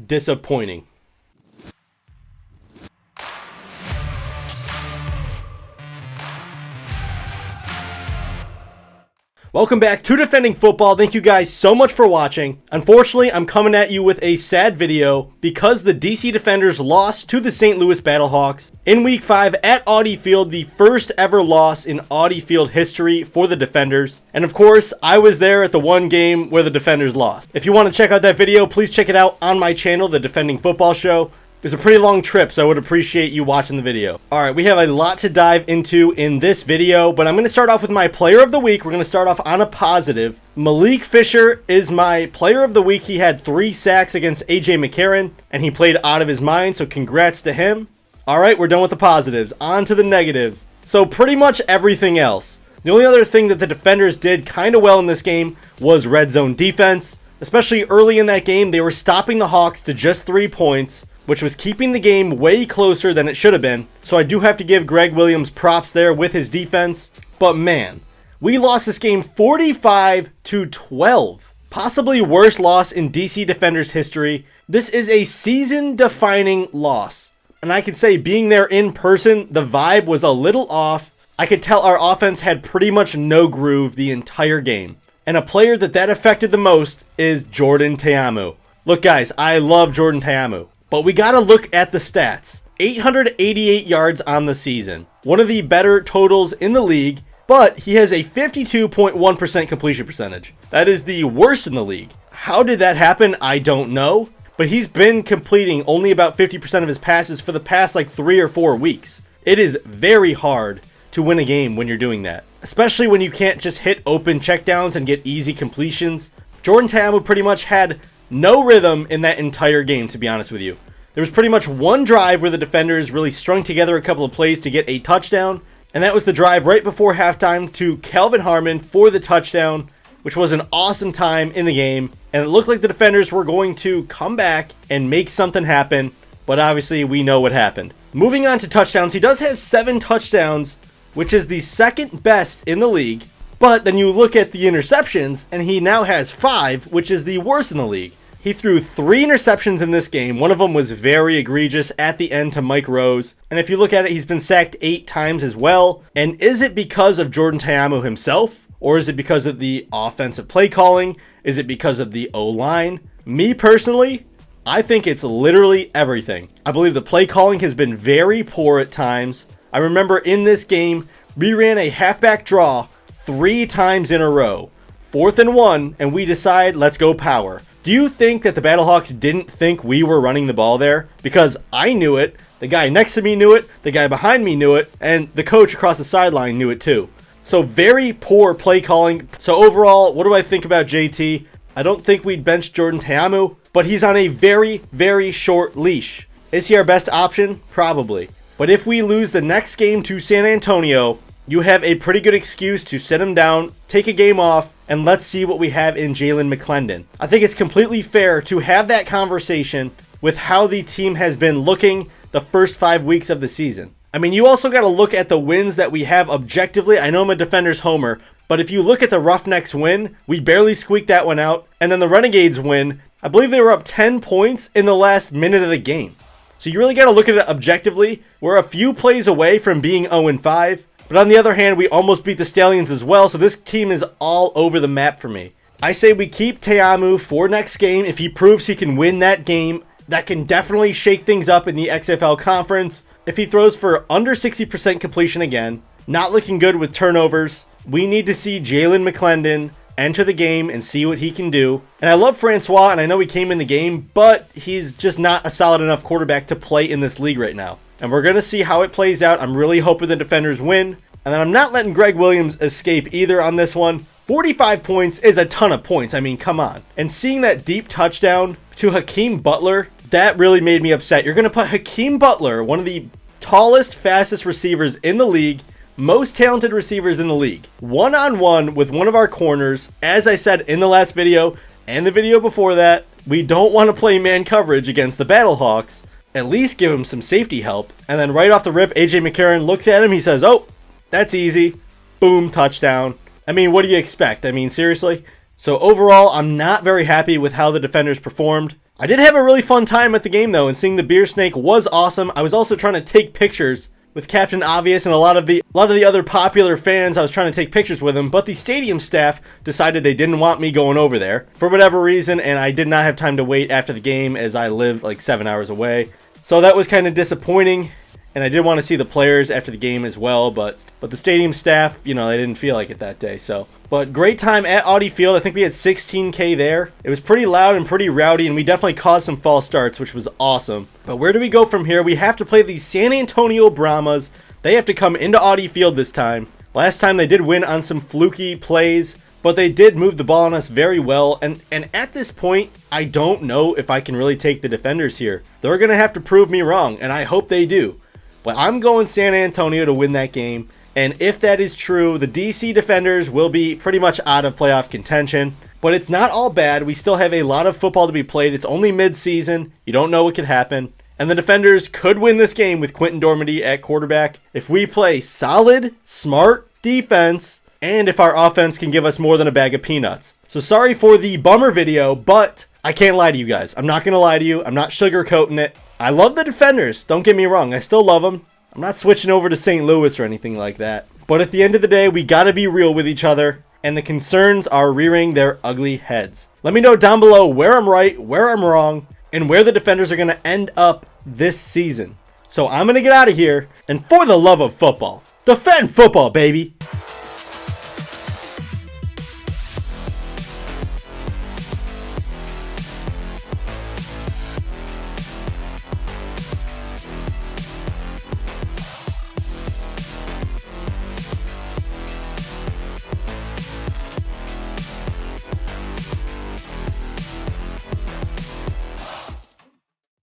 disappointing. Welcome back to Defending Football. Thank you guys so much for watching. Unfortunately, I'm coming at you with a sad video because the DC Defenders lost to the St. Louis Battlehawks in Week 5 at Audi Field, the first ever loss in Audi Field history for the Defenders. And of course, I was there at the one game where the Defenders lost. If you want to check out that video, please check it out on my channel, The Defending Football Show. It was a pretty long trip, so I would appreciate you watching the video. Alright, we have a lot to dive into in this video, but I'm going to start off with my player of the week. We're going to start off on a positive. Malik Fisher is my player of the week. He had 3 sacks against AJ McCarron, and he played out of his mind, so congrats to him. Alright, we're done with the positives. On to the negatives. So pretty much everything else. The only other thing that the Defenders did kind of well in this game was red zone defense. Especially early in that game, they were stopping the Hawks to just 3 points, which was keeping the game way closer than it should have been. So I do have to give Greg Williams props there with his defense. But man, we lost this game 45-12. Possibly worst loss in DC Defenders history. This is a season-defining loss. And I can say, being there in person, the vibe was a little off. I could tell our offense had pretty much no groove the entire game. And a player that affected the most is Jordan Taamu. Look guys, I love Jordan Taamu. But we got to look at the stats. 888 yards on the season. One of the better totals in the league, but he has a 52.1% completion percentage. That is the worst in the league. How did that happen? I don't know. But he's been completing only about 50% of his passes for the past like 3 or 4 weeks. It is very hard to win a game when you're doing that. Especially when you can't just hit open checkdowns and get easy completions. Jordan Taamu pretty much had no rhythm in that entire game, to be honest with you. There was pretty much one drive where the Defenders really strung together a couple of plays to get a touchdown, and that was the drive right before halftime to Calvin Harmon for the touchdown, which was an awesome time in the game, and it looked like the Defenders were going to come back and make something happen, but obviously we know what happened. Moving on to touchdowns, he does have 7 touchdowns, which is the second best in the league, but then you look at the interceptions, and he now has 5, which is the worst in the league. He threw 3 interceptions in this game. One of them was very egregious at the end to Mike Rose. And if you look at it, he's been sacked 8 times as well. And is it because of Jordan Taamu himself? Or is it because of the offensive play calling? Is it because of the O-line? Me personally, I think it's literally everything. I believe the play calling has been very poor at times. I remember in this game, we ran a halfback draw 3 times in a row. 4th and 1, and we decide, let's go power. Do you think that the Battlehawks didn't think we were running the ball there? Because I knew it, the guy next to me knew it, the guy behind me knew it, and the coach across the sideline knew it too. So very poor play calling. So overall, what do I think about JT? I don't think we'd bench Jordan Taamu, but he's on a very, very short leash. Is he our best option? Probably. But if we lose the next game to San Antonio, you have a pretty good excuse to sit him down, take a game off, and let's see what we have in Jalen McClendon. I think it's completely fair to have that conversation with how the team has been looking the first 5 weeks of the season. I mean, you also got to look at the wins that we have objectively. I know I'm a Defenders homer, but if you look at the Roughnecks win, we barely squeaked that one out. And then the Renegades win, I believe they were up 10 points in the last minute of the game. So you really got to look at it objectively. We're a few plays away from being 0-5. But on the other hand, we almost beat the Stallions as well, so this team is all over the map for me. I say we keep Taamu for next game. If he proves he can win that game, that can definitely shake things up in the XFL conference. If he throws for under 60% completion again, not looking good with turnovers, we need to see Jalen McClendon enter the game and see what he can do. And I love Francois, and I know he came in the game, but he's just not a solid enough quarterback to play in this league right now. And we're going to see how it plays out. I'm really hoping the Defenders win. And then I'm not letting Greg Williams escape either on this one. 45 points is a ton of points. I mean, come on. And seeing that deep touchdown to Hakeem Butler, that really made me upset. You're going to put Hakeem Butler, one of the tallest, fastest receivers in the league, most talented receivers in the league, one-on-one with one of our corners. As I said in the last video and the video before that, we don't want to play man coverage against the Battlehawks. At least give him some safety help. And then right off the rip, AJ McCarron looks at him. He says, oh, that's easy. Boom, touchdown. I mean, what do you expect? I mean, seriously? So overall, I'm not very happy with how the Defenders performed. I did have a really fun time at the game though, and seeing the beer snake was awesome. I was also trying to take pictures with Captain Obvious and a lot of the other popular fans. I was trying to take pictures with them, but the stadium staff decided they didn't want me going over there for whatever reason, and I did not have time to wait after the game as I live like 7 hours away. So that was kind of disappointing, and I did want to see the players after the game as well, but the stadium staff, you know, they didn't feel like it that day. So, but great time at Audi Field. I think we had 16K there. It was pretty loud and pretty rowdy, and we definitely caused some false starts, which was awesome. But where do we go from here? We have to play the San Antonio Brahmas. They have to come into Audi Field this time. Last time they did win on some fluky plays, but they did move the ball on us very well. And at this point, I don't know if I can really take the defenders here. They're going to have to prove me wrong, and I hope they do. But I'm going San Antonio to win that game. And if that is true, the DC defenders will be pretty much out of playoff contention. But it's not all bad. We still have a lot of football to be played. It's only mid-season. You don't know what could happen. And the defenders could win this game with Quentin Dormady at quarterback if we play solid, smart defense, and if our offense can give us more than a bag of peanuts. So sorry for the bummer video, but I can't lie to you guys. I'm not going to lie to you. I'm not sugarcoating it. I love the defenders. Don't get me wrong. I still love them. I'm not switching over to St. Louis or anything like that. But at the end of the day, we got to be real with each other, and the concerns are rearing their ugly heads. Let me know down below where I'm right, where I'm wrong, and where the defenders are going to end up this season. So I'm going to get out of here, and for the love of football, defend football, baby!